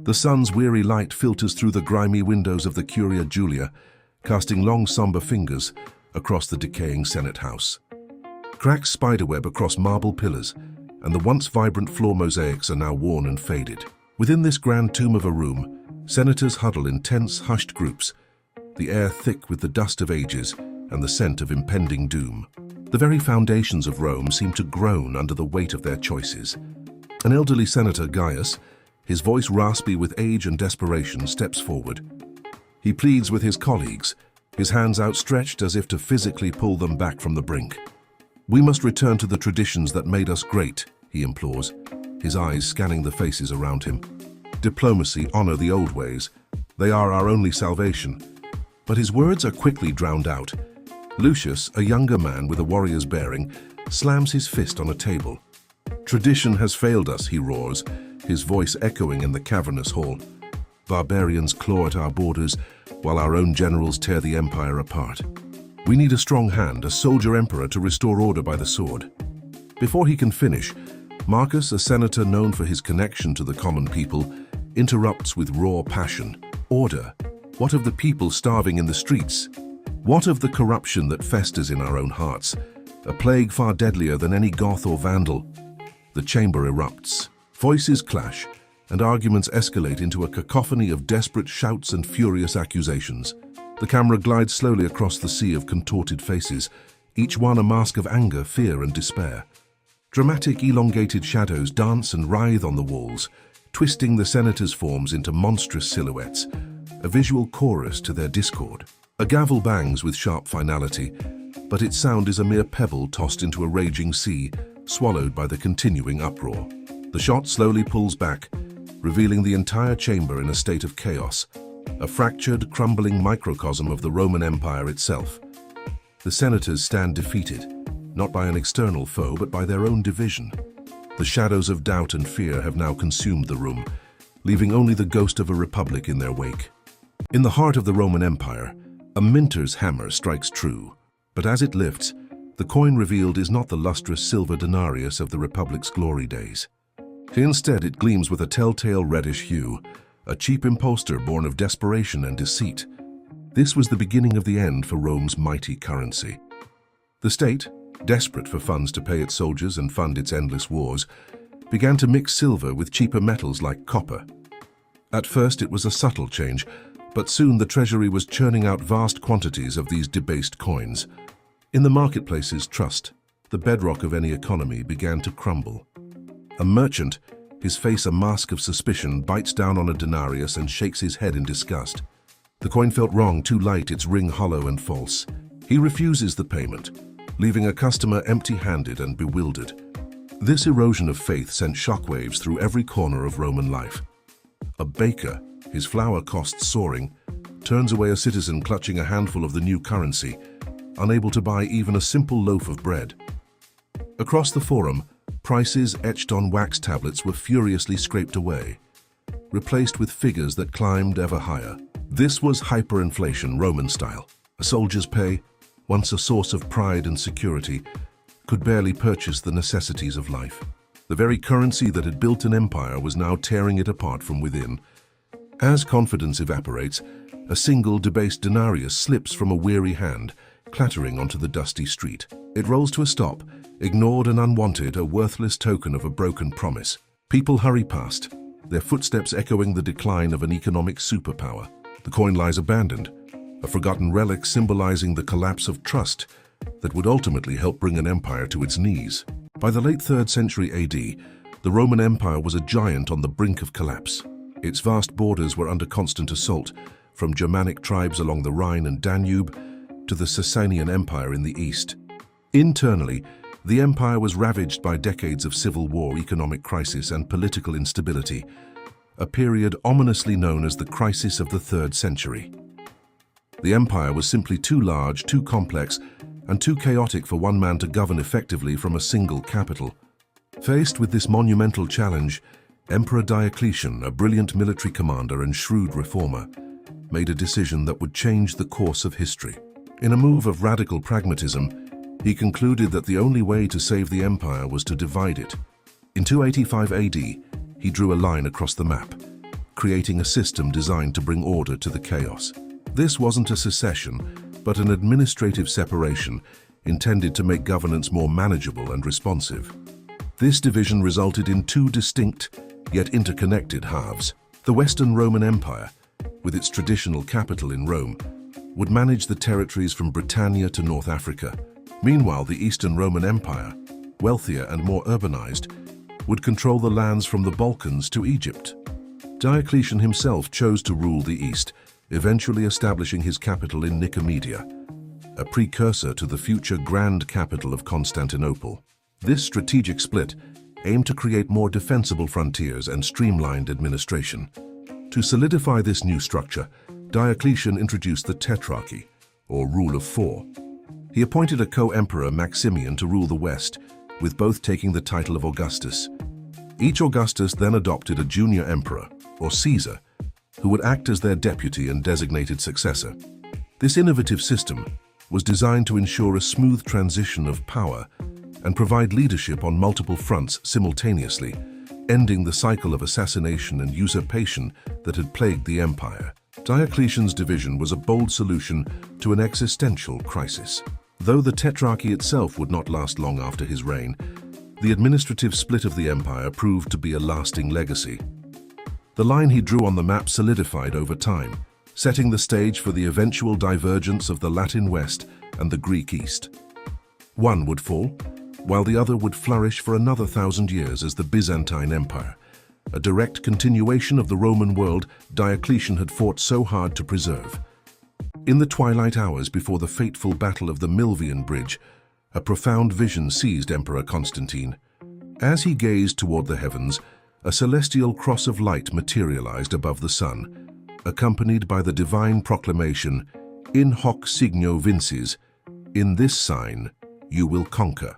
The sun's weary light filters through the grimy windows of the Curia Julia, casting long somber fingers across the decaying Senate House. Cracks spiderweb across marble pillars, and the once vibrant floor mosaics are now worn and faded. Within this grand tomb of a room, senators huddle in tense, hushed groups, the air thick with the dust of ages and the scent of impending doom. The very foundations of Rome seem to groan under the weight of their choices. An elderly senator, Gaius, his voice raspy with age and desperation, steps forward. He pleads with his colleagues, his hands outstretched as if to physically pull them back from the brink. "We must return to the traditions that made us great," he implores, his eyes scanning the faces around him. "Diplomacy, honor the old ways. They are our only salvation." But his words are quickly drowned out. Lucius, a younger man with a warrior's bearing, slams his fist on a table. "Tradition has failed us," he roars, his voice echoing in the cavernous hall. "Barbarians claw at our borders, while our own generals tear the empire apart. We need a strong hand, a soldier emperor to restore order by the sword." Before he can finish, Marcus, a senator known for his connection to the common people, interrupts with raw passion. "Order? What of the people starving in the streets? What of the corruption that festers in our own hearts? A plague far deadlier than any Goth or Vandal." The chamber erupts. Voices clash, and arguments escalate into a cacophony of desperate shouts and furious accusations. The camera glides slowly across the sea of contorted faces, each one a mask of anger, fear, and despair. Dramatic, elongated shadows dance and writhe on the walls, twisting the senators' forms into monstrous silhouettes, a visual chorus to their discord. A gavel bangs with sharp finality, but its sound is a mere pebble tossed into a raging sea, swallowed by the continuing uproar. The shot slowly pulls back, revealing the entire chamber in a state of chaos, a fractured, crumbling microcosm of the Roman Empire itself. The senators stand defeated, not by an external foe, but by their own division. The shadows of doubt and fear have now consumed the room, leaving only the ghost of a republic in their wake. In the heart of the Roman Empire, a minter's hammer strikes true, but as it lifts, the coin revealed is not the lustrous silver denarius of the Republic's glory days. Instead, it gleams with a telltale reddish hue, a cheap impostor born of desperation and deceit. This was the beginning of the end for Rome's mighty currency. The state, desperate for funds to pay its soldiers and fund its endless wars, began to mix silver with cheaper metals like copper. At first, it was a subtle change, but soon the treasury was churning out vast quantities of these debased coins. In the marketplaces, trust, the bedrock of any economy, began to crumble. A merchant, his face a mask of suspicion, bites down on a denarius and shakes his head in disgust. The coin felt wrong, too light, its ring hollow and false. He refuses the payment, leaving a customer empty-handed and bewildered. This erosion of faith sent shockwaves through every corner of Roman life. A baker, his flour costs soaring, turns away a citizen clutching a handful of the new currency, unable to buy even a simple loaf of bread. Across the forum, prices etched on wax tablets were furiously scraped away, replaced with figures that climbed ever higher. This was hyperinflation, Roman style. A soldier's pay, once a source of pride and security, could barely purchase the necessities of life. The very currency that had built an empire was now tearing it apart from within. As confidence evaporates, a single debased denarius slips from a weary hand, clattering onto the dusty street. It rolls to a stop, ignored and unwanted, a worthless token of a broken promise. People hurry past, their footsteps echoing the decline of an economic superpower. The coin lies abandoned, a forgotten relic symbolizing the collapse of trust that would ultimately help bring an empire to its knees. By the late 3rd century AD, the Roman Empire was a giant on the brink of collapse. Its vast borders were under constant assault, from Germanic tribes along the Rhine and Danube to the Sasanian Empire in the east. Internally, the empire was ravaged by decades of civil war, economic crisis, and political instability, a period ominously known as the crisis of the 3rd century. The empire was simply too large, too complex, and too chaotic for one man to govern effectively from a single capital. Faced with this monumental challenge, Emperor Diocletian, a brilliant military commander and shrewd reformer, made a decision that would change the course of history. In a move of radical pragmatism, he concluded that the only way to save the empire was to divide it. In 285 AD, he drew a line across the map, creating a system designed to bring order to the chaos. This wasn't a secession, but an administrative separation intended to make governance more manageable and responsive. This division resulted in two distinct, yet interconnected halves. The Western Roman Empire, with its traditional capital in Rome, would manage the territories from Britannia to North Africa. Meanwhile, the Eastern Roman Empire, wealthier and more urbanized, would control the lands from the Balkans to Egypt. Diocletian himself chose to rule the East, eventually establishing his capital in Nicomedia, a precursor to the future grand capital of Constantinople. This strategic split aimed to create more defensible frontiers and streamlined administration. To solidify this new structure, Diocletian introduced the Tetrarchy, or Rule of Four. He appointed a co-emperor, Maximian, to rule the West, with both taking the title of Augustus. Each Augustus then adopted a junior emperor, or Caesar, who would act as their deputy and designated successor. This innovative system was designed to ensure a smooth transition of power and provide leadership on multiple fronts simultaneously, ending the cycle of assassination and usurpation that had plagued the empire. Diocletian's division was a bold solution to an existential crisis. Though the Tetrarchy itself would not last long after his reign, the administrative split of the empire proved to be a lasting legacy. The line he drew on the map solidified over time, setting the stage for the eventual divergence of the Latin West and the Greek East. One would fall, while the other would flourish for another 1,000 years as the Byzantine Empire, a direct continuation of the Roman world Diocletian had fought so hard to preserve. In the twilight hours before the fateful Battle of the Milvian Bridge, a profound vision seized Emperor Constantine. As he gazed toward the heavens, a celestial cross of light materialized above the sun, accompanied by the divine proclamation, "In hoc signo vinces," in this sign you will conquer.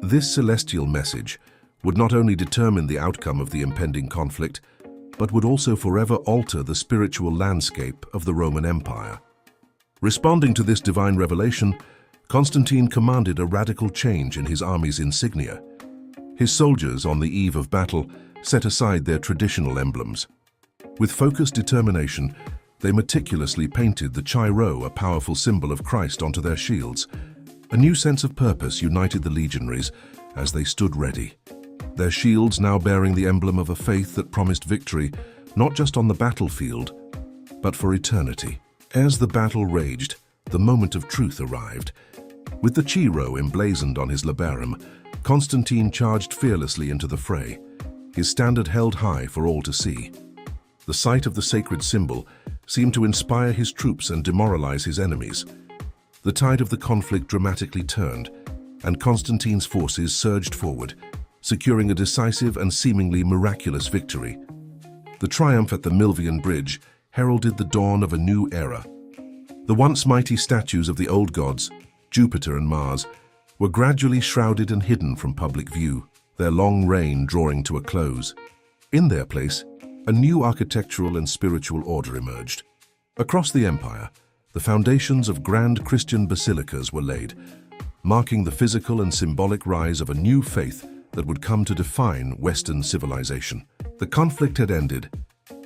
This celestial message would not only determine the outcome of the impending conflict, but would also forever alter the spiritual landscape of the Roman Empire. Responding to this divine revelation, Constantine commanded a radical change in his army's insignia. His soldiers, on the eve of battle, set aside their traditional emblems. With focused determination, they meticulously painted the Chi-Rho, a powerful symbol of Christ, onto their shields. A new sense of purpose united the legionaries as they stood ready, their shields now bearing the emblem of a faith that promised victory not just on the battlefield, but for eternity. As the battle raged, the moment of truth arrived. With the Chi-Rho emblazoned on his labarum, Constantine charged fearlessly into the fray, his standard held high for all to see. The sight of the sacred symbol seemed to inspire his troops and demoralize his enemies. The tide of the conflict dramatically turned, and Constantine's forces surged forward, securing a decisive and seemingly miraculous victory. The triumph at the Milvian Bridge heralded the dawn of a new era. The once mighty statues of the old gods, Jupiter and Mars, were gradually shrouded and hidden from public view, their long reign drawing to a close. In their place, a new architectural and spiritual order emerged. Across the empire, the foundations of grand Christian basilicas were laid, marking the physical and symbolic rise of a new faith that would come to define Western civilization. The conflict had ended,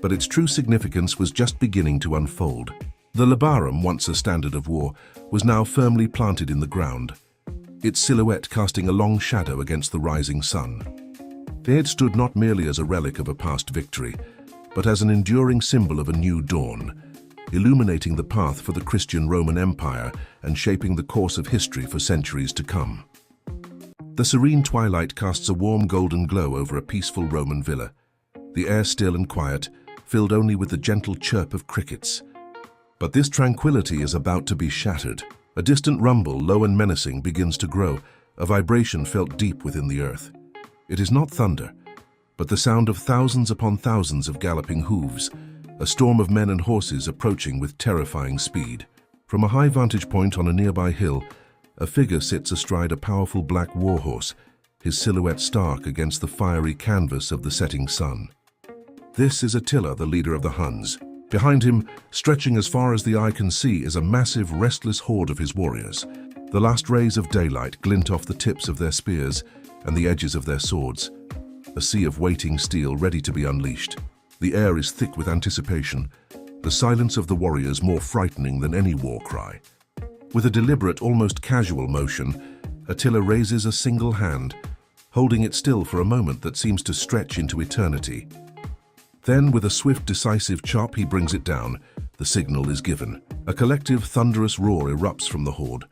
but its true significance was just beginning to unfold. The labarum, once a standard of war, was now firmly planted in the ground, its silhouette casting a long shadow against the rising sun. They had stood not merely as a relic of a past victory, but as an enduring symbol of a new dawn, illuminating the path for the Christian Roman Empire and shaping the course of history for centuries to come. The serene twilight casts a warm golden glow over a peaceful Roman villa, the air still and quiet, filled only with the gentle chirp of crickets. But this tranquility is about to be shattered. A distant rumble, low and menacing, begins to grow, a vibration felt deep within the earth. It is not thunder, but the sound of thousands upon thousands of galloping hooves, a storm of men and horses approaching with terrifying speed. From a high vantage point on a nearby hill, a figure sits astride a powerful black warhorse, his silhouette stark against the fiery canvas of the setting sun. This is Attila, the leader of the Huns. Behind him, stretching as far as the eye can see, is a massive, restless horde of his warriors. The last rays of daylight glint off the tips of their spears and the edges of their swords, a sea of waiting steel ready to be unleashed. The air is thick with anticipation, the silence of the warriors more frightening than any war cry. With a deliberate, almost casual motion, Attila raises a single hand, holding it still for a moment that seems to stretch into eternity. Then, with a swift, decisive chop, he brings it down. The signal is given. A collective, thunderous roar erupts from the horde,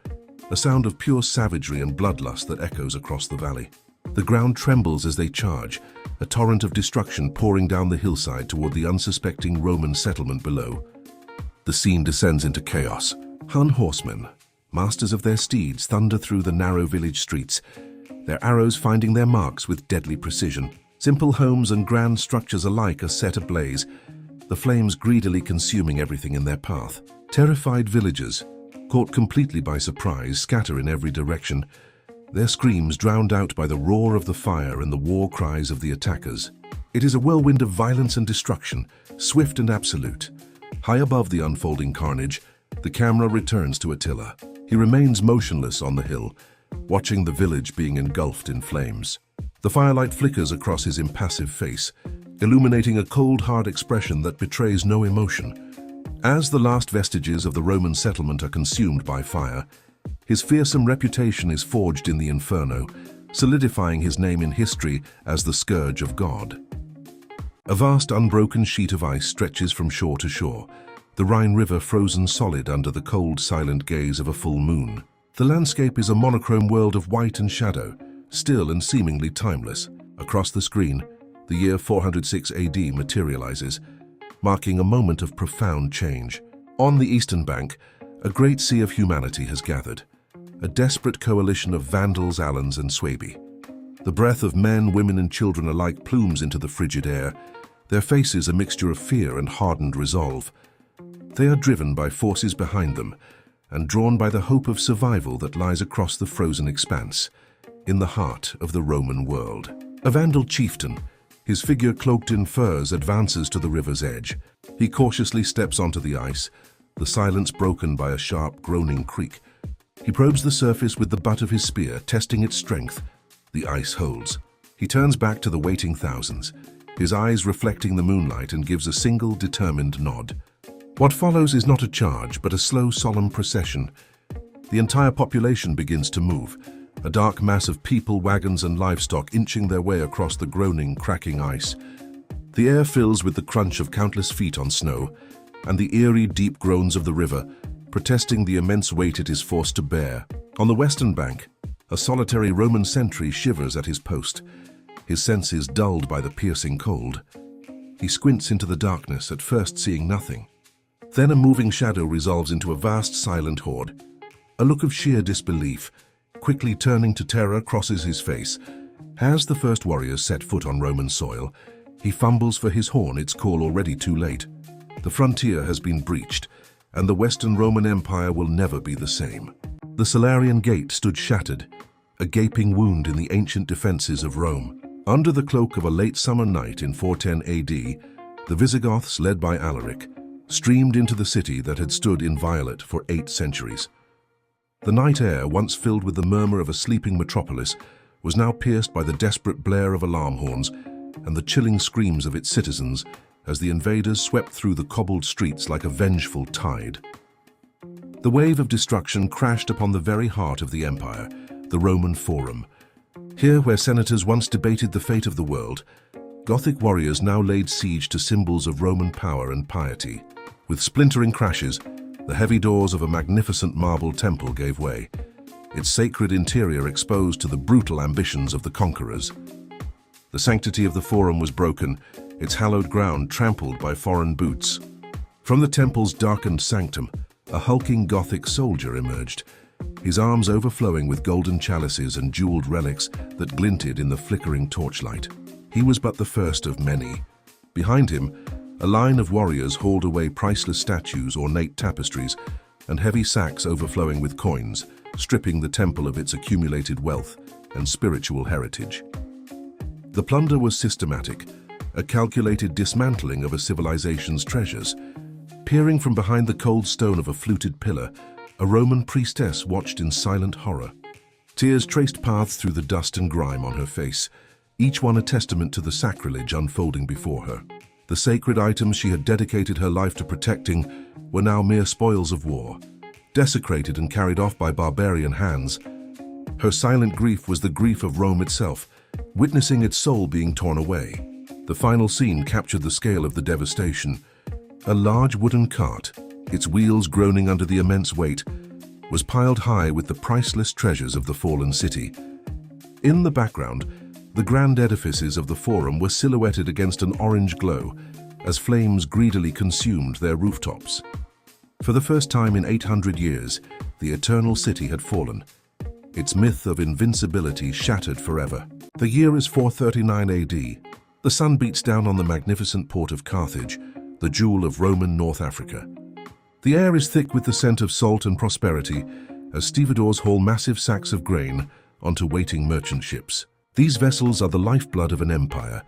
a sound of pure savagery and bloodlust that echoes across the valley. The ground trembles as they charge, a torrent of destruction pouring down the hillside toward the unsuspecting Roman settlement below. The scene descends into chaos. Hun horsemen, masters of their steeds, thunder through the narrow village streets, their arrows finding their marks with deadly precision. Simple homes and grand structures alike are set ablaze, the flames greedily consuming everything in their path. Terrified villagers, caught completely by surprise, scatter in every direction, their screams drowned out by the roar of the fire and the war cries of the attackers. It is a whirlwind of violence and destruction, swift and absolute. High above the unfolding carnage, the camera returns to Attila. He remains motionless on the hill, watching the village being engulfed in flames. The firelight flickers across his impassive face, illuminating a cold, hard expression that betrays no emotion. As the last vestiges of the Roman settlement are consumed by fire, his fearsome reputation is forged in the inferno, solidifying his name in history as the Scourge of God. A vast, unbroken sheet of ice stretches from shore to shore, the Rhine River frozen solid under the cold, silent gaze of a full moon. The landscape is a monochrome world of white and shadow, still and seemingly timeless. Across the screen, the year 406 AD materializes, marking a moment of profound change. On the eastern bank, a great sea of humanity has gathered, a desperate coalition of Vandals, Alans, and Suebi. The breath of men, women, and children alike plumes into the frigid air, their faces a mixture of fear and hardened resolve. They are driven by forces behind them, and drawn by the hope of survival that lies across the frozen expanse, in the heart of the Roman world. A Vandal chieftain, his figure cloaked in furs, advances to the river's edge. He cautiously steps onto the ice, the silence broken by a sharp, groaning creak. He probes the surface with the butt of his spear, testing its strength. The ice holds. He turns back to the waiting thousands, his eyes reflecting the moonlight, and gives a single, determined nod. What follows is not a charge, but a slow, solemn procession. The entire population begins to move, a dark mass of people, wagons, and livestock inching their way across the groaning, cracking ice. The air fills with the crunch of countless feet on snow, and the eerie, deep groans of the river, protesting the immense weight it is forced to bear. On the western bank, a solitary Roman sentry shivers at his post, his senses dulled by the piercing cold. He squints into the darkness, at first seeing nothing. Then a moving shadow resolves into a vast, silent horde. A look of sheer disbelief, quickly turning to terror, crosses his face. As the first warriors set foot on Roman soil, he fumbles for his horn, its call already too late. The frontier has been breached, and the Western Roman Empire will never be the same. The Salarian Gate stood shattered, a gaping wound in the ancient defenses of Rome. Under the cloak of a late summer night in 410 AD, the Visigoths, led by Alaric, streamed into the city that had stood inviolate for 8 centuries. The night air, once filled with the murmur of a sleeping metropolis, was now pierced by the desperate blare of alarm horns and the chilling screams of its citizens as the invaders swept through the cobbled streets like a vengeful tide. The wave of destruction crashed upon the very heart of the empire, the Roman Forum. Here, where senators once debated the fate of the world, Gothic warriors now laid siege to symbols of Roman power and piety. With splintering crashes, the heavy doors of a magnificent marble temple gave way, its sacred interior exposed to the brutal ambitions of the conquerors. The sanctity of the Forum was broken, its hallowed ground trampled by foreign boots. From the temple's darkened sanctum, a hulking Gothic soldier emerged, his arms overflowing with golden chalices and jeweled relics that glinted in the flickering torchlight. He was but the first of many. Behind him, a line of warriors hauled away priceless statues, ornate tapestries, and heavy sacks overflowing with coins, stripping the temple of its accumulated wealth and spiritual heritage. The plunder was systematic, a calculated dismantling of a civilization's treasures. Peering from behind the cold stone of a fluted pillar, a Roman priestess watched in silent horror. Tears traced paths through the dust and grime on her face, each one a testament to the sacrilege unfolding before her. The sacred items she had dedicated her life to protecting were now mere spoils of war, desecrated and carried off by barbarian hands. Her silent grief was the grief of Rome itself, witnessing its soul being torn away. The final scene captured the scale of the devastation. A large wooden cart, its wheels groaning under the immense weight, was piled high with the priceless treasures of the fallen city. In the background, the grand edifices of the Forum were silhouetted against an orange glow as flames greedily consumed their rooftops. For the first time in 800 years, the eternal city had fallen, its myth of invincibility shattered forever. The year is 439 AD. The sun beats down on the magnificent port of Carthage, the jewel of Roman North Africa. The air is thick with the scent of salt and prosperity as stevedores haul massive sacks of grain onto waiting merchant ships. These vessels are the lifeblood of an empire,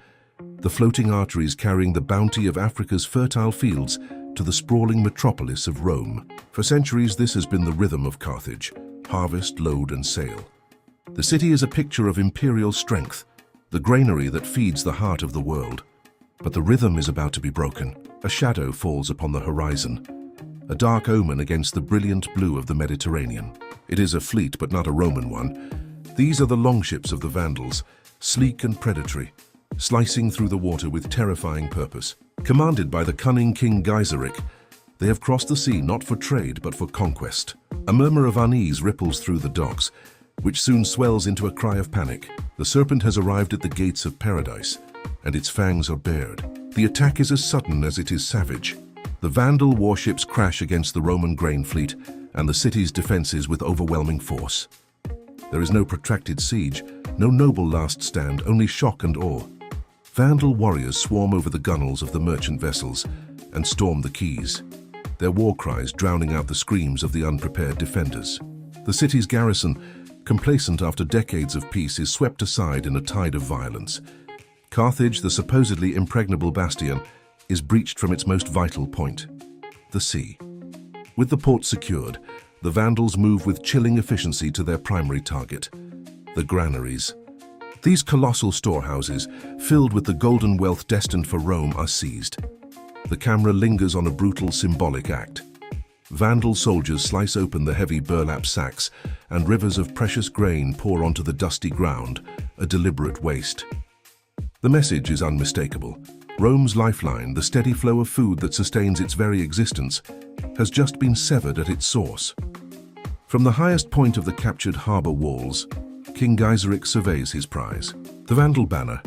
the floating arteries carrying the bounty of Africa's fertile fields to the sprawling metropolis of Rome. For centuries, this has been the rhythm of Carthage: harvest, load, and sail. The city is a picture of imperial strength, the granary that feeds the heart of the world. But the rhythm is about to be broken. A shadow falls upon the horizon, a dark omen against the brilliant blue of the Mediterranean. It is a fleet, but not a Roman one. These are the longships of the Vandals, sleek and predatory, slicing through the water with terrifying purpose. Commanded by the cunning King Gaiseric, they have crossed the sea not for trade but for conquest. A murmur of unease ripples through the docks, which soon swells into a cry of panic. The serpent has arrived at the gates of paradise, and its fangs are bared. The attack is as sudden as it is savage. The Vandal warships crash against the Roman grain fleet and the city's defenses with overwhelming force. There is no protracted siege, no noble last stand, only shock and awe. Vandal warriors swarm over the gunwales of the merchant vessels and storm the quays, their war cries drowning out the screams of the unprepared defenders. The city's garrison, complacent after decades of peace, is swept aside in a tide of violence. Carthage, the supposedly impregnable bastion, is breached from its most vital point, the sea. With the port secured, the Vandals move with chilling efficiency to their primary target, the granaries. These colossal storehouses, filled with the golden wealth destined for Rome, are seized. The camera lingers on a brutal, symbolic act. Vandal soldiers slice open the heavy burlap sacks, and rivers of precious grain pour onto the dusty ground, a deliberate waste. The message is unmistakable. Rome's lifeline, the steady flow of food that sustains its very existence, has just been severed at its source. From the highest point of the captured harbour walls, King Gaiseric surveys his prize. The Vandal banner,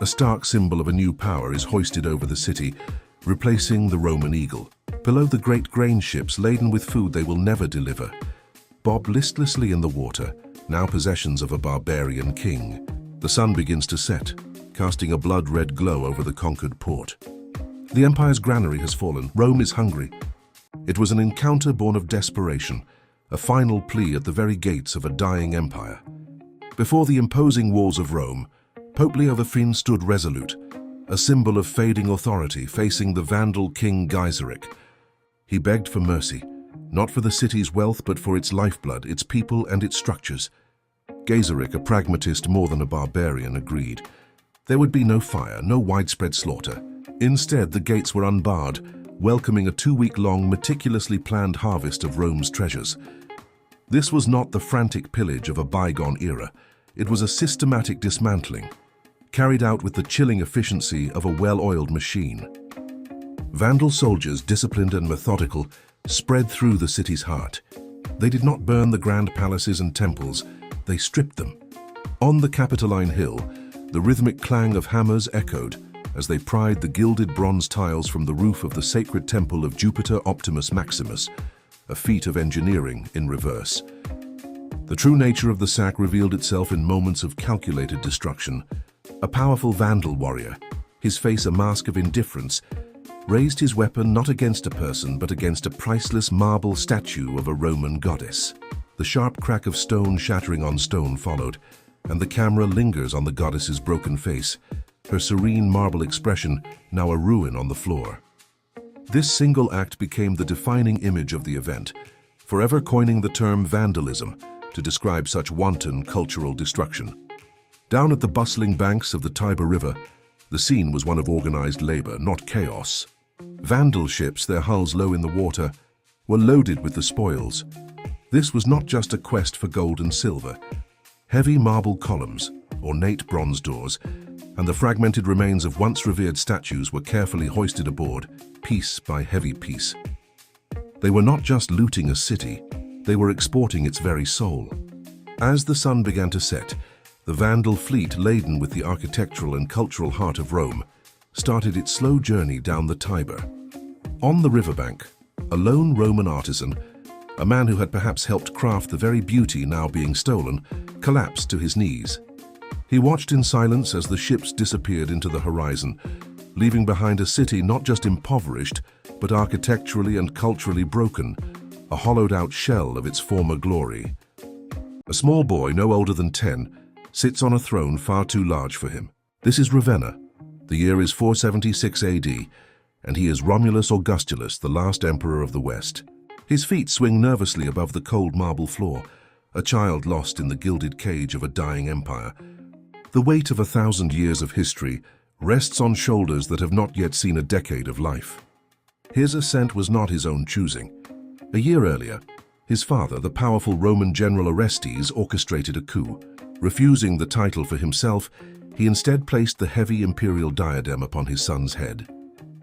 a stark symbol of a new power, is hoisted over the city, replacing the Roman eagle. Below, the great grain ships, laden with food they will never deliver, bob listlessly in the water, now possessions of a barbarian king. The sun begins to set, casting a blood-red glow over the conquered port. The empire's granary has fallen. Rome is hungry. It was an encounter born of desperation, a final plea at the very gates of a dying empire. Before the imposing walls of Rome, Pope Leo V stood resolute, a symbol of fading authority facing the Vandal King Gaiseric. He begged for mercy, not for the city's wealth but for its lifeblood, its people and its structures. Gaiseric, a pragmatist more than a barbarian, agreed. There would be no fire, no widespread slaughter. Instead, the gates were unbarred, welcoming a 2-week-long, meticulously planned harvest of Rome's treasures. This was not the frantic pillage of a bygone era. It was a systematic dismantling, carried out with the chilling efficiency of a well-oiled machine. Vandal soldiers, disciplined and methodical, spread through the city's heart. They did not burn the grand palaces and temples, they stripped them. On the Capitoline Hill, the rhythmic clang of hammers echoed as they pried the gilded bronze tiles from the roof of the sacred temple of Jupiter Optimus Maximus, a feat of engineering in reverse. The true nature of the sack revealed itself in moments of calculated destruction. A powerful Vandal warrior, his face a mask of indifference, raised his weapon not against a person but against a priceless marble statue of a Roman goddess. The sharp crack of stone shattering on stone followed, and the camera lingers on the goddess's broken face, her serene marble expression now a ruin on the floor. This single act became the defining image of the event, forever coining the term vandalism to describe such wanton cultural destruction. Down at the bustling banks of the Tiber River, The scene was one of organized labor, not chaos. Vandal ships, their hulls low in the water, were loaded with the spoils. This was not just a quest for gold and silver. Heavy marble columns, ornate bronze doors, and the fragmented remains of once revered statues were carefully hoisted aboard, piece by heavy piece. They were not just looting a city, they were exporting its very soul. As the sun began to set, the Vandal fleet, laden with the architectural and cultural heart of Rome, started its slow journey down the Tiber. On the riverbank, a lone Roman artisan, a man who had perhaps helped craft the very beauty now being stolen, collapsed to his knees. He watched in silence as the ships disappeared into the horizon, leaving behind a city not just impoverished, but architecturally and culturally broken, a hollowed-out shell of its former glory. A small boy, no older than 10, sits on a throne far too large for him. This is Ravenna. The year is 476 AD, and he is Romulus Augustulus, the last emperor of the West. His feet swing nervously above the cold marble floor, a child lost in the gilded cage of a dying empire. The weight of 1,000 years of history rests on shoulders that have not yet seen a decade of life. His ascent was not his own choosing. A year earlier, his father, the powerful Roman general Orestes, orchestrated a coup. Refusing the title for himself, he instead placed the heavy imperial diadem upon his son's head.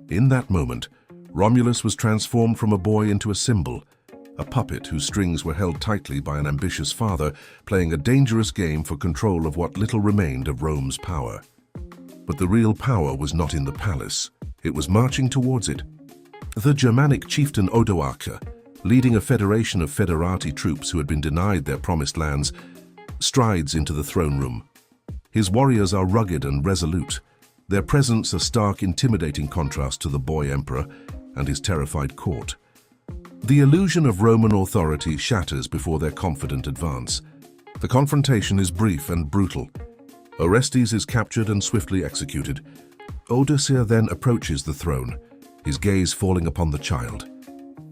In that moment, Romulus was transformed from a boy into a symbol, a puppet whose strings were held tightly by an ambitious father, playing a dangerous game for control of what little remained of Rome's power. But the real power was not in the palace. It was marching towards it. The Germanic chieftain Odoacer, leading a federation of federati troops who had been denied their promised lands, strides into the throne room. His warriors are rugged and resolute, their presence a stark, intimidating contrast to the boy emperor and his terrified court. The illusion of Roman authority shatters before their confident advance. The confrontation is brief and brutal. Orestes is captured and swiftly executed. Odoacer then approaches the throne, his gaze falling upon the child.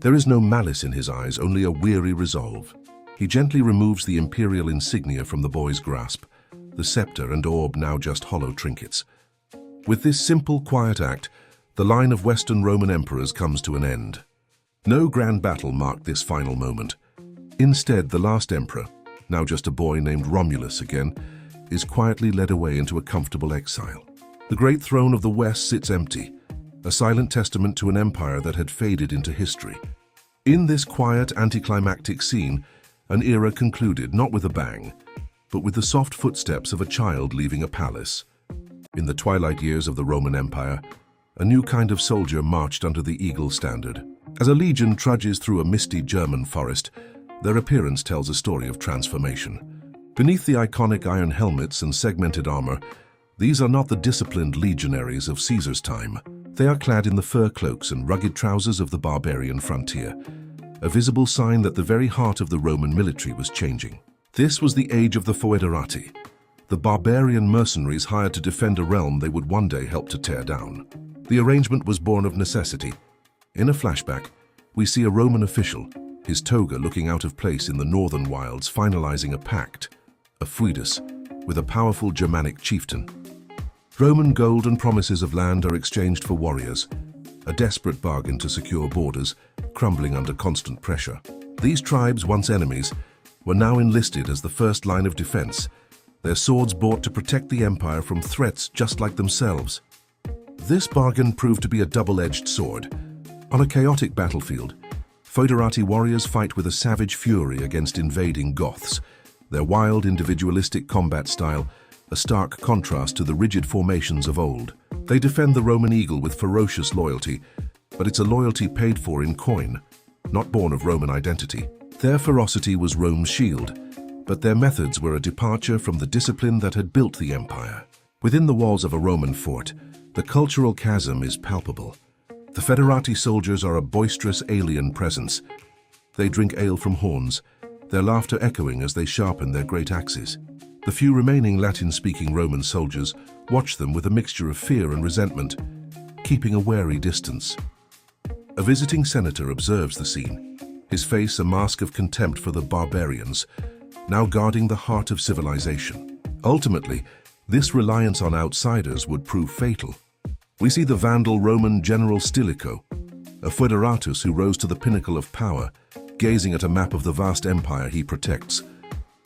There is no malice in his eyes, only a weary resolve. He gently removes the imperial insignia from the boy's grasp, the scepter and orb now just hollow trinkets. With this simple, quiet act, the line of Western Roman emperors comes to an end. No grand battle marked this final moment. Instead, the last emperor, now just a boy named Romulus again, is quietly led away into a comfortable exile. The great throne of the West sits empty, a silent testament to an empire that had faded into history. In this quiet, anticlimactic scene, an era concluded not with a bang, but with the soft footsteps of a child leaving a palace. In the twilight years of the Roman Empire, a new kind of soldier marched under the eagle standard. As a legion trudges through a misty German forest, their appearance tells a story of transformation. Beneath the iconic iron helmets and segmented armor, these are not the disciplined legionaries of Caesar's time. They are clad in the fur cloaks and rugged trousers of the barbarian frontier, a visible sign that the very heart of the Roman military was changing. This was the age of the foederati, the barbarian mercenaries hired to defend a realm they would one day help to tear down. The arrangement was born of necessity. In a flashback, we see a Roman official, his toga looking out of place in the northern wilds, finalizing a pact, a foedus, with a powerful Germanic chieftain. Roman gold and promises of land are exchanged for warriors, a desperate bargain to secure borders, crumbling under constant pressure. These tribes, once enemies, were now enlisted as the first line of defense, their swords bought to protect the empire from threats just like themselves. This bargain proved to be a double-edged sword. On a chaotic battlefield, foederati warriors fight with a savage fury against invading Goths, their wild, individualistic combat style a stark contrast to the rigid formations of old. They defend the Roman eagle with ferocious loyalty, but it's a loyalty paid for in coin, not born of Roman identity. Their ferocity was Rome's shield, but their methods were a departure from the discipline that had built the empire. Within the walls of a Roman fort, the cultural chasm is palpable. The Federati soldiers are a boisterous alien presence. They drink ale from horns, their laughter echoing as they sharpen their great axes. The few remaining Latin-speaking Roman soldiers watch them with a mixture of fear and resentment, keeping a wary distance. A visiting senator observes the scene, his face a mask of contempt for the barbarians, now guarding the heart of civilization. Ultimately, This reliance on outsiders would prove fatal. We see the Vandal Roman general Stilicho, a foederatus who rose to the pinnacle of power, gazing at a map of the vast empire he protects.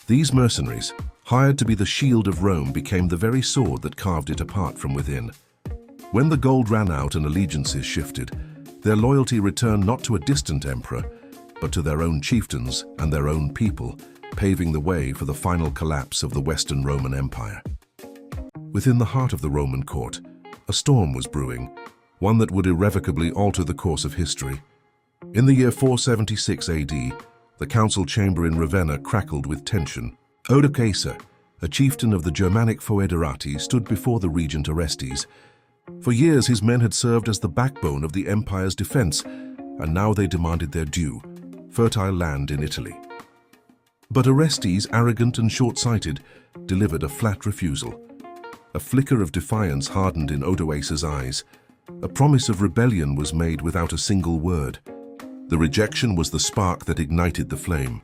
These mercenaries, hired to be the shield of Rome, became the very sword that carved it apart from within. When the gold ran out and allegiances shifted, their loyalty returned not to a distant emperor, but to their own chieftains and their own people, paving the way for the final collapse of the Western Roman Empire. Within the heart of the Roman court, a storm was brewing, one that would irrevocably alter the course of history. In the year 476 AD, the council chamber in Ravenna crackled with tension. Odoacer, a chieftain of the Germanic foederati, stood before the regent Orestes. For years his men had served as the backbone of the empire's defense, and now they demanded their due, fertile land in Italy. But Orestes, arrogant and short-sighted, delivered a flat refusal. A flicker of defiance hardened in Odoacer's eyes. A promise of rebellion was made without a single word. The rejection was the spark that ignited the flame.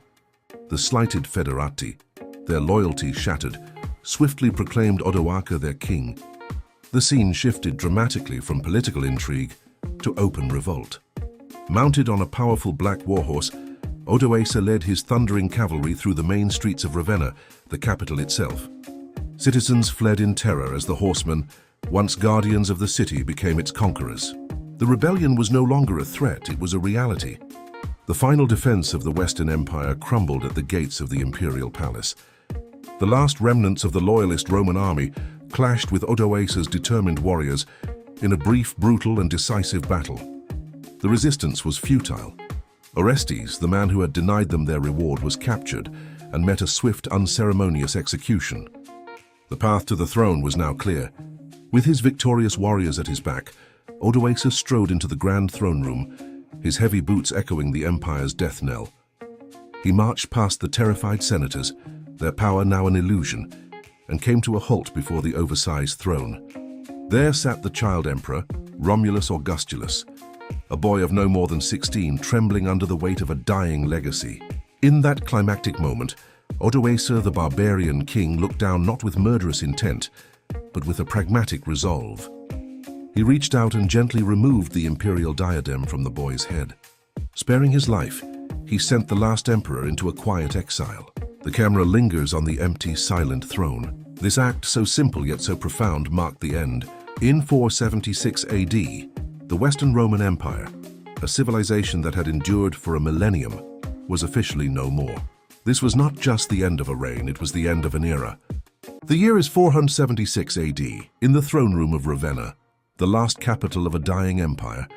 The slighted foederati, their loyalty shattered, swiftly proclaimed Odoacer their king. The scene shifted dramatically from political intrigue to open revolt. Mounted on a powerful black warhorse, Odoacer led his thundering cavalry through the main streets of Ravenna, the capital itself. Citizens fled in terror as the horsemen, once guardians of the city, became its conquerors. The rebellion was no longer a threat, it was a reality. The final defense of the Western Empire crumbled at the gates of the imperial palace. The last remnants of the loyalist Roman army clashed with Odoacer's determined warriors in a brief, brutal, and decisive battle. The resistance was futile. Orestes, the man who had denied them their reward, was captured and met a swift, unceremonious execution. The path to the throne was now clear. With his victorious warriors at his back, Odoacer strode into the grand throne room, his heavy boots echoing the empire's death knell. He marched past the terrified senators, their power now an illusion, and came to a halt before the oversized throne. There sat the child emperor, Romulus Augustulus, a boy of no more than 16, trembling under the weight of a dying legacy. In that climactic moment, Odoacer, the barbarian king, looked down not with murderous intent, but with a pragmatic resolve. He reached out and gently removed the imperial diadem from the boy's head. Sparing his life, he sent the last emperor into a quiet exile. The camera lingers on the empty, silent throne. This act, so simple yet so profound, marked the end. In 476 AD, the Western Roman Empire, a civilization that had endured for a millennium, was officially no more. This was not just the end of a reign, it was the end of an era. The year is 476 AD. In the throne room of Ravenna, the last capital of a dying empire,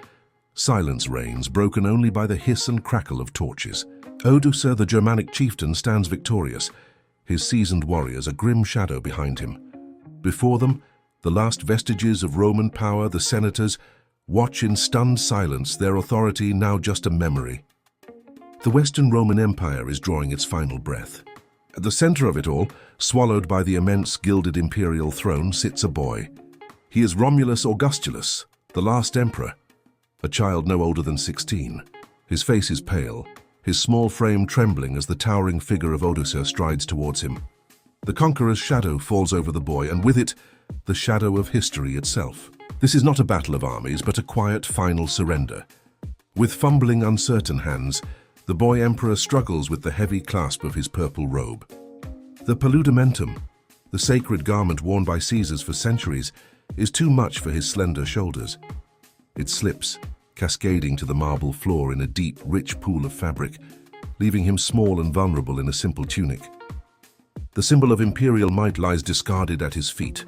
silence reigns, broken only by the hiss and crackle of torches. Odoacer, the Germanic chieftain, stands victorious, his seasoned warriors a grim shadow behind him. Before them, the last vestiges of Roman power, the senators, watch in stunned silence, their authority now just a memory. The Western Roman Empire is drawing its final breath. At the center of it all, swallowed by the immense gilded imperial throne, sits a boy. He is Romulus Augustulus, the last emperor, a child no older than 16. His face is pale, his small frame trembling as the towering figure of Odoacer strides towards him. The conqueror's shadow falls over the boy, and with it, the shadow of history itself. This is not a battle of armies, but a quiet final surrender. With fumbling, uncertain hands, the boy emperor struggles with the heavy clasp of his purple robe. The paludamentum, the sacred garment worn by Caesars for centuries, is too much for his slender shoulders. It slips, cascading to the marble floor in a deep, rich pool of fabric, leaving him small and vulnerable in a simple tunic. The symbol of imperial might lies discarded at his feet.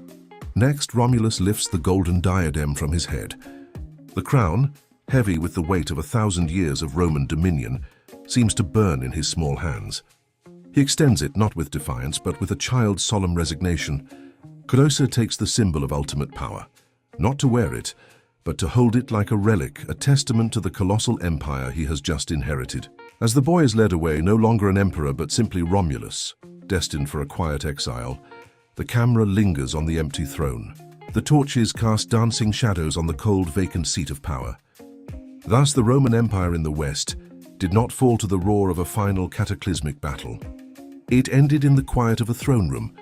Next, Romulus lifts the golden diadem from his head. The crown, heavy with the weight of 1,000 years of Roman dominion, seems to burn in his small hands. He extends it not with defiance, but with a child's solemn resignation. Odoacer takes the symbol of ultimate power, not to wear it, but to hold it like a relic, a testament to the colossal empire he has just inherited. As the boy is led away, no longer an emperor, but simply Romulus, destined for a quiet exile, the camera lingers on the empty throne. The torches cast dancing shadows on the cold, vacant seat of power. Thus, the Roman Empire in the West did not fall to the roar of a final cataclysmic battle. It ended in the quiet of a throne room,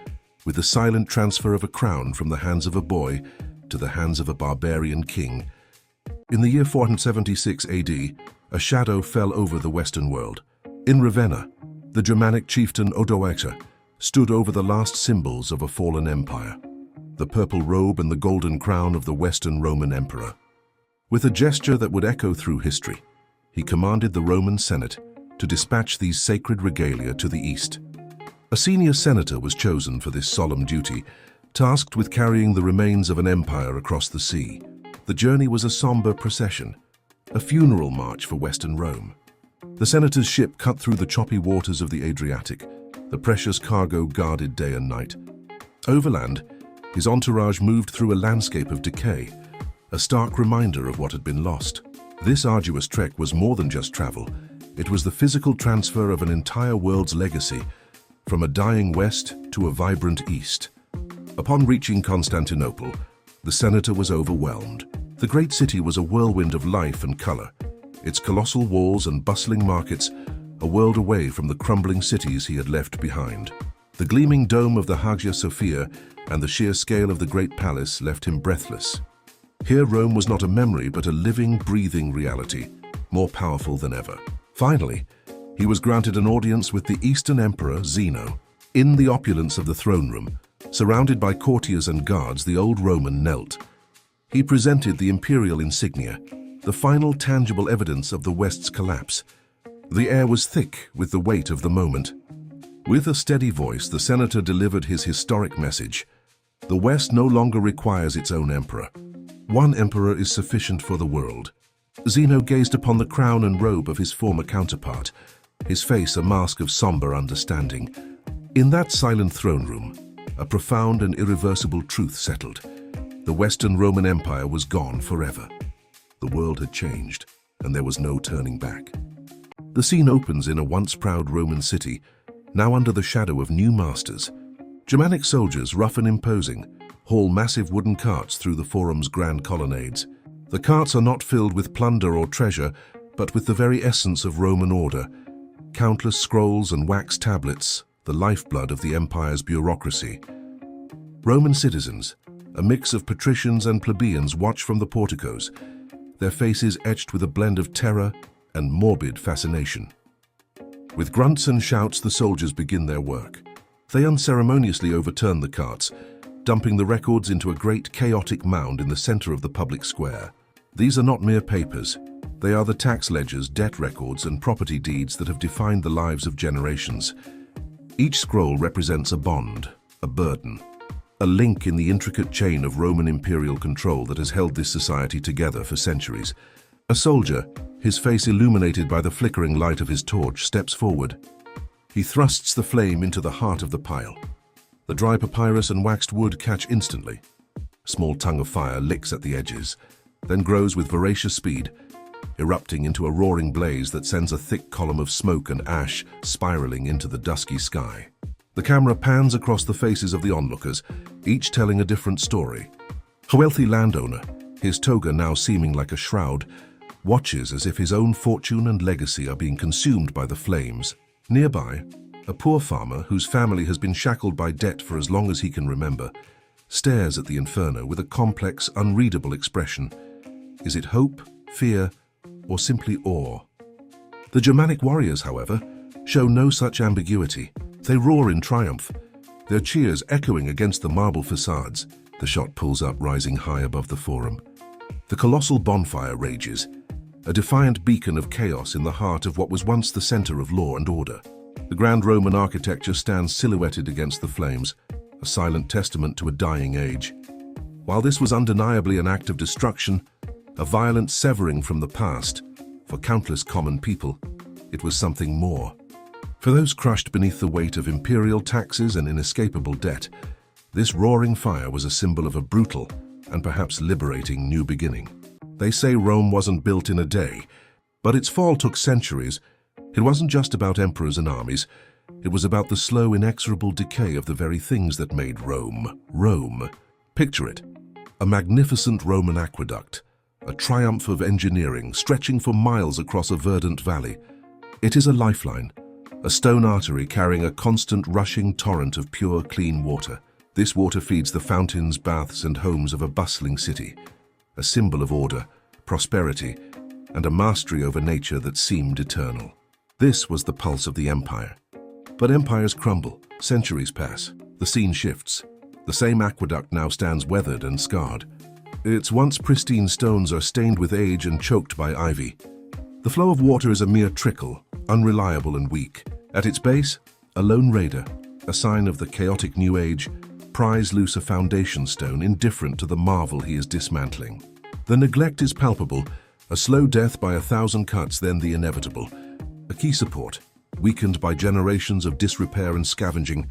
with the silent transfer of a crown from the hands of a boy to the hands of a barbarian king. In the year 476 AD, a shadow fell over the Western world. In Ravenna, the Germanic chieftain Odoacer stood over the last symbols of a fallen empire, the purple robe and the golden crown of the Western Roman emperor. With a gesture that would echo through history, he commanded the Roman Senate to dispatch these sacred regalia to the east. A senior senator was chosen for this solemn duty, tasked with carrying the remains of an empire across the sea. The journey was a somber procession, a funeral march for Western Rome. The senator's ship cut through the choppy waters of the Adriatic, the precious cargo guarded day and night. Overland, his entourage moved through a landscape of decay, a stark reminder of what had been lost. This arduous trek was more than just travel. It was the physical transfer of an entire world's legacy, from a dying West to a vibrant East. Upon reaching Constantinople, the senator was overwhelmed. The great city was a whirlwind of life and color, its colossal walls and bustling markets a world away from the crumbling cities he had left behind. The gleaming dome of the Hagia Sophia and the sheer scale of the Great Palace left him breathless. Here Rome was not a memory but a living, breathing reality, more powerful than ever. Finally, he was granted an audience with the Eastern Emperor Zeno. In the opulence of the throne room, surrounded by courtiers and guards, the old Roman knelt. He presented the imperial insignia, the final tangible evidence of the West's collapse. The air was thick with the weight of the moment. With a steady voice, the senator delivered his historic message. The West no longer requires its own emperor. One emperor is sufficient for the world. Zeno gazed upon the crown and robe of his former counterpart, his face a mask of somber understanding. In that silent throne room, a profound and irreversible truth settled. The Western Roman Empire was gone forever. The world had changed, and there was no turning back. The scene opens in a once proud Roman city, now under the shadow of new masters. Germanic soldiers, rough and imposing, haul massive wooden carts through the forum's grand colonnades. The carts are not filled with plunder or treasure, but with the very essence of Roman order. Countless scrolls and wax tablets, the lifeblood of the empire's bureaucracy. Roman citizens, a mix of patricians and plebeians, watch from the porticos, their faces etched with a blend of terror and morbid fascination. With grunts and shouts, the soldiers begin their work. They unceremoniously overturn the carts, dumping the records into a great chaotic mound in the center of the public square. These are not mere papers. They are the tax ledgers, debt records, and property deeds that have defined the lives of generations. Each scroll represents a bond, a burden, a link in the intricate chain of Roman imperial control that has held this society together for centuries. A soldier, his face illuminated by the flickering light of his torch, steps forward. He thrusts the flame into the heart of the pile. The dry papyrus and waxed wood catch instantly. A small tongue of fire licks at the edges, then grows with voracious speed, erupting into a roaring blaze that sends a thick column of smoke and ash spiraling into the dusky sky. The camera pans across the faces of the onlookers, each telling a different story. A wealthy landowner, his toga now seeming like a shroud, watches as if his own fortune and legacy are being consumed by the flames. Nearby, a poor farmer whose family has been shackled by debt for as long as he can remember, stares at the inferno with a complex, unreadable expression. Is it hope, fear, or simply awe? The Germanic warriors, however, show no such ambiguity. They roar in triumph, their cheers echoing against the marble facades. The shot pulls up, rising high above the forum. The colossal bonfire rages, a defiant beacon of chaos in the heart of what was once the center of law and order. The grand Roman architecture stands silhouetted against the flames, a silent testament to a dying age. While this was undeniably an act of destruction, a violent severing from the past, for countless common people, it was something more. For those crushed beneath the weight of imperial taxes and inescapable debt, this roaring fire was a symbol of a brutal and perhaps liberating new beginning. They say Rome wasn't built in a day, but its fall took centuries. It wasn't just about emperors and armies. It was about the slow, inexorable decay of the very things that made Rome, Rome. Picture it, a magnificent Roman aqueduct, a triumph of engineering stretching for miles across a verdant valley. It is a lifeline, a stone artery carrying a constant rushing torrent of pure, clean water. This water feeds the fountains, baths, and homes of a bustling city, a symbol of order, prosperity, and a mastery over nature that seemed eternal. This was the pulse of the empire. But empires crumble, centuries pass, the scene shifts. The same aqueduct now stands weathered and scarred. Its once pristine stones are stained with age and choked by ivy. The flow of water is a mere trickle, unreliable and weak. At its base, a lone raider, a sign of the chaotic new age, pries loose a foundation stone indifferent to the marvel he is dismantling. The neglect is palpable, a slow death by 1,000 cuts, then the inevitable. A key support, weakened by generations of disrepair and scavenging,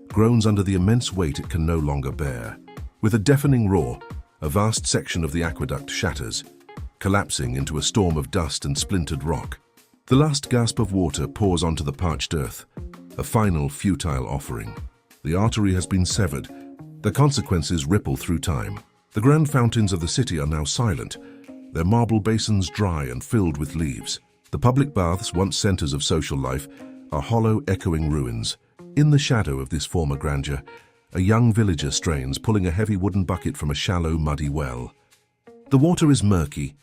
groans under the immense weight it can no longer bear. With a deafening roar, a vast section of the aqueduct shatters, collapsing into a storm of dust and splintered rock. The last gasp of water pours onto the parched earth, a final futile offering. The artery has been severed. The consequences ripple through time. The grand fountains of the city are now silent, their marble basins dry and filled with leaves. The public baths, once centers of social life, are hollow, echoing ruins. In the shadow of this former grandeur, a young villager strains, pulling a heavy wooden bucket from a shallow, muddy well. The water is murky,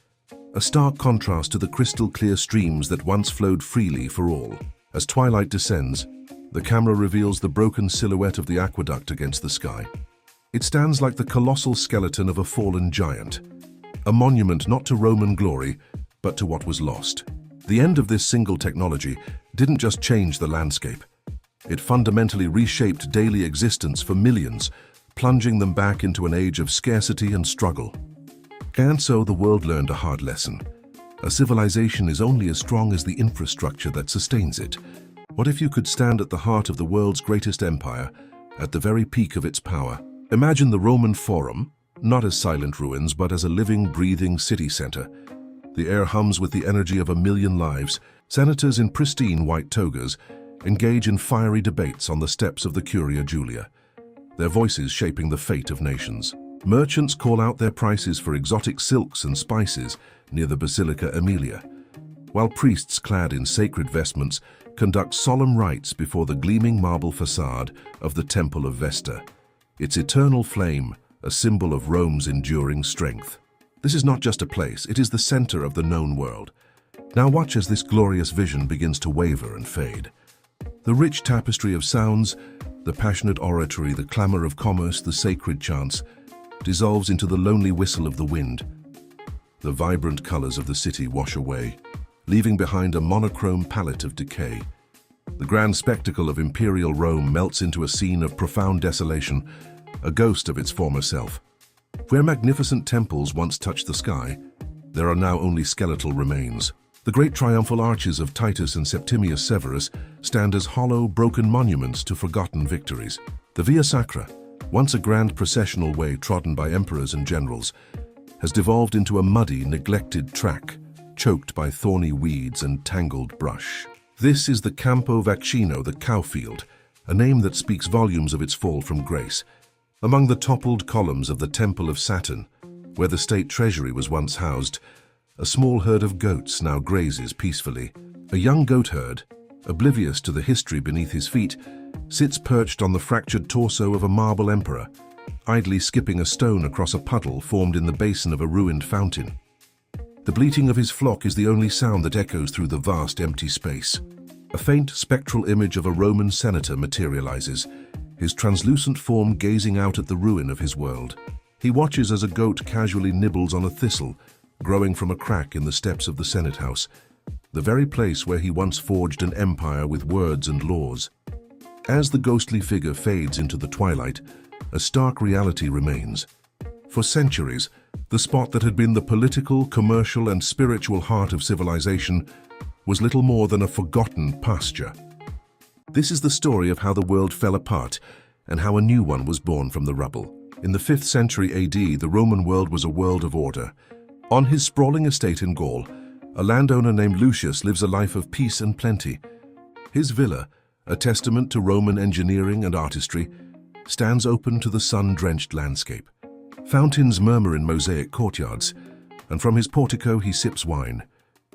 a stark contrast to the crystal-clear streams that once flowed freely for all. As twilight descends, the camera reveals the broken silhouette of the aqueduct against the sky. It stands like the colossal skeleton of a fallen giant, a monument not to Roman glory, but to what was lost. The end of this single technology didn't just change the landscape. It fundamentally reshaped daily existence for millions, plunging them back into an age of scarcity and struggle. And so the world learned a hard lesson. A civilization is only as strong as the infrastructure that sustains it. What if you could stand at the heart of the world's greatest empire, at the very peak of its power? Imagine the Roman Forum, not as silent ruins, but as a living, breathing city center. The air hums with the energy of 1,000,000 lives. Senators in pristine white togas engage in fiery debates on the steps of the Curia Julia, their voices shaping the fate of nations. Merchants call out their prices for exotic silks and spices near the Basilica Aemilia, while priests clad in sacred vestments conduct solemn rites before the gleaming marble facade of the Temple of Vesta, its eternal flame a symbol of Rome's enduring strength. This is not just a place, it is the center of the known world. Now watch as this glorious vision begins to waver and fade. The rich tapestry of sounds, the passionate oratory, the clamor of commerce, the sacred chants, dissolves into the lonely whistle of the wind. The vibrant colors of the city wash away, leaving behind a monochrome palette of decay. The grand spectacle of imperial Rome melts into a scene of profound desolation, a ghost of its former self. Where magnificent temples once touched the sky, there are now only skeletal remains. The great triumphal arches of Titus and Septimius Severus stand as hollow, broken monuments to forgotten victories. The Via Sacra, once a grand processional way trodden by emperors and generals, has devolved into a muddy, neglected track, choked by thorny weeds and tangled brush. This is the Campo Vaccino, the cowfield, a name that speaks volumes of its fall from grace. Among the toppled columns of the Temple of Saturn, where the state treasury was once housed, a small herd of goats now grazes peacefully. A young goat herd, oblivious to the history beneath his feet, sits perched on the fractured torso of a marble emperor, idly skipping a stone across a puddle formed in the basin of a ruined fountain. The bleating of his flock is the only sound that echoes through the vast empty space. A faint spectral image of a Roman senator materializes, his translucent form gazing out at the ruin of his world. He watches as a goat casually nibbles on a thistle, growing from a crack in the steps of the Senate House, the very place where he once forged an empire with words and laws. As the ghostly figure fades into the twilight, a stark reality remains. For centuries, the spot that had been the political, commercial, and spiritual heart of civilization was little more than a forgotten pasture. This is the story of how the world fell apart and how a new one was born from the rubble. In the 5th century AD, the Roman world was a world of order. On his sprawling estate in Gaul, a landowner named Lucius lives a life of peace and plenty. His villa, a testament to Roman engineering and artistry, stands open to the sun-drenched landscape. Fountains murmur in mosaic courtyards, and from his portico he sips wine,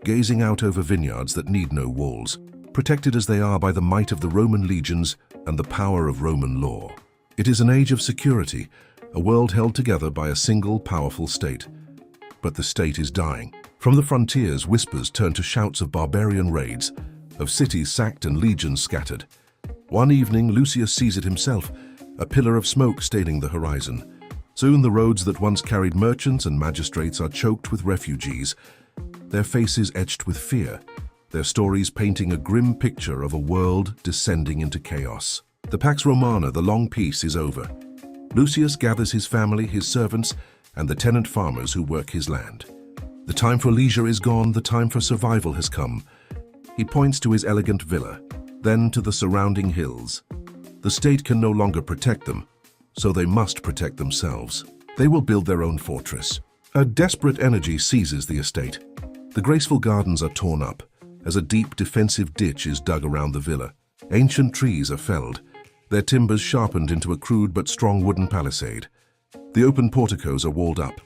gazing out over vineyards that need no walls, protected as they are by the might of the Roman legions and the power of Roman law. It is an age of security, a world held together by a single powerful state. But the state is dying. From the frontiers, whispers turn to shouts of barbarian raids, of cities sacked and legions scattered. One evening, Lucius sees it himself, a pillar of smoke staining the horizon. Soon the roads that once carried merchants and magistrates are choked with refugees, their faces etched with fear, their stories painting a grim picture of a world descending into chaos. The Pax Romana, the long peace, is over. Lucius gathers his family, his servants, and the tenant farmers who work his land. The time for leisure is gone, the time for survival has come. He points to his elegant villa, then to the surrounding hills. The state can no longer protect them, so they must protect themselves. They will build their own fortress. A desperate energy seizes the estate. The graceful gardens are torn up, as a deep defensive ditch is dug around the villa. Ancient trees are felled, their timbers sharpened into a crude but strong wooden palisade. The open porticos are walled up,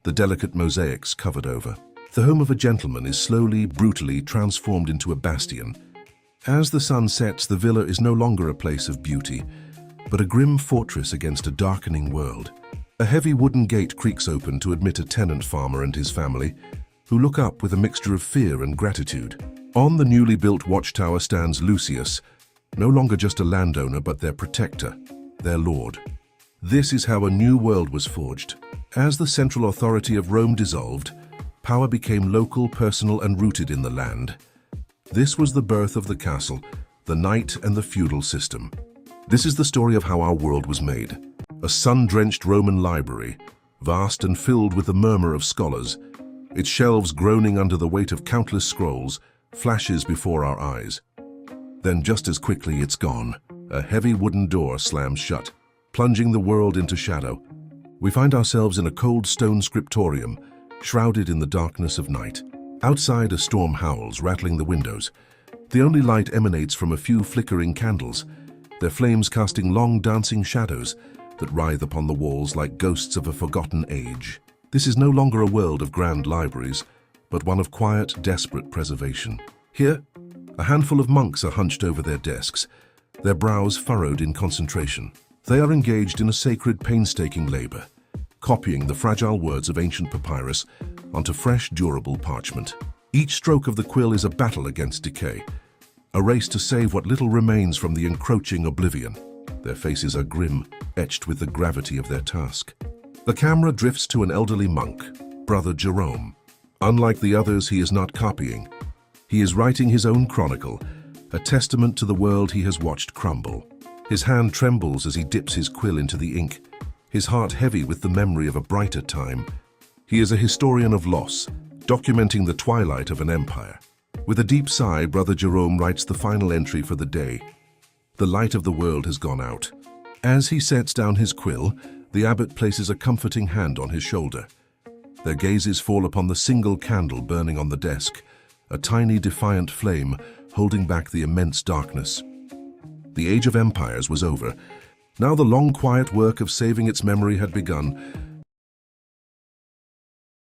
the delicate mosaics covered over. The home of a gentleman is slowly, brutally transformed into a bastion. As the sun sets, the villa is no longer a place of beauty, but a grim fortress against a darkening world. A heavy wooden gate creaks open to admit a tenant farmer and his family, who look up with a mixture of fear and gratitude. On the newly built watchtower stands Lucius, no longer just a landowner but their protector, their lord. This is how a new world was forged. As the central authority of Rome dissolved, power became local, personal, and rooted in the land. This was the birth of the castle, the knight, and the feudal system. This is the story of how our world was made. A sun-drenched Roman library, vast and filled with the murmur of scholars, its shelves groaning under the weight of countless scrolls, flashes before our eyes. Then just as quickly it's gone. A heavy wooden door slams shut, plunging the world into shadow. We find ourselves in a cold stone scriptorium, shrouded in the darkness of night. Outside, a storm howls, rattling the windows. The only light emanates from a few flickering candles, their flames casting long dancing shadows that writhe upon the walls like ghosts of a forgotten age. This is no longer a world of grand libraries, but one of quiet, desperate preservation. Here, a handful of monks are hunched over their desks, their brows furrowed in concentration. They are engaged in a sacred, painstaking labor, copying the fragile words of ancient papyrus onto fresh, durable parchment. Each stroke of the quill is a battle against decay, a race to save what little remains from the encroaching oblivion. Their faces are grim, etched with the gravity of their task. The camera drifts to an elderly monk, Brother Jerome. Unlike the others, he is not copying. He is writing his own chronicle, a testament to the world he has watched crumble. His hand trembles as he dips his quill into the ink, his heart heavy with the memory of a brighter time. He is a historian of loss, documenting the twilight of an empire. With a deep sigh, Brother Jerome writes the final entry for the day. The light of the world has gone out. As he sets down his quill, the abbot places a comforting hand on his shoulder. Their gazes fall upon the single candle burning on the desk, a tiny defiant flame holding back the immense darkness. The age of empires was over. Now the long quiet work of saving its memory had begun,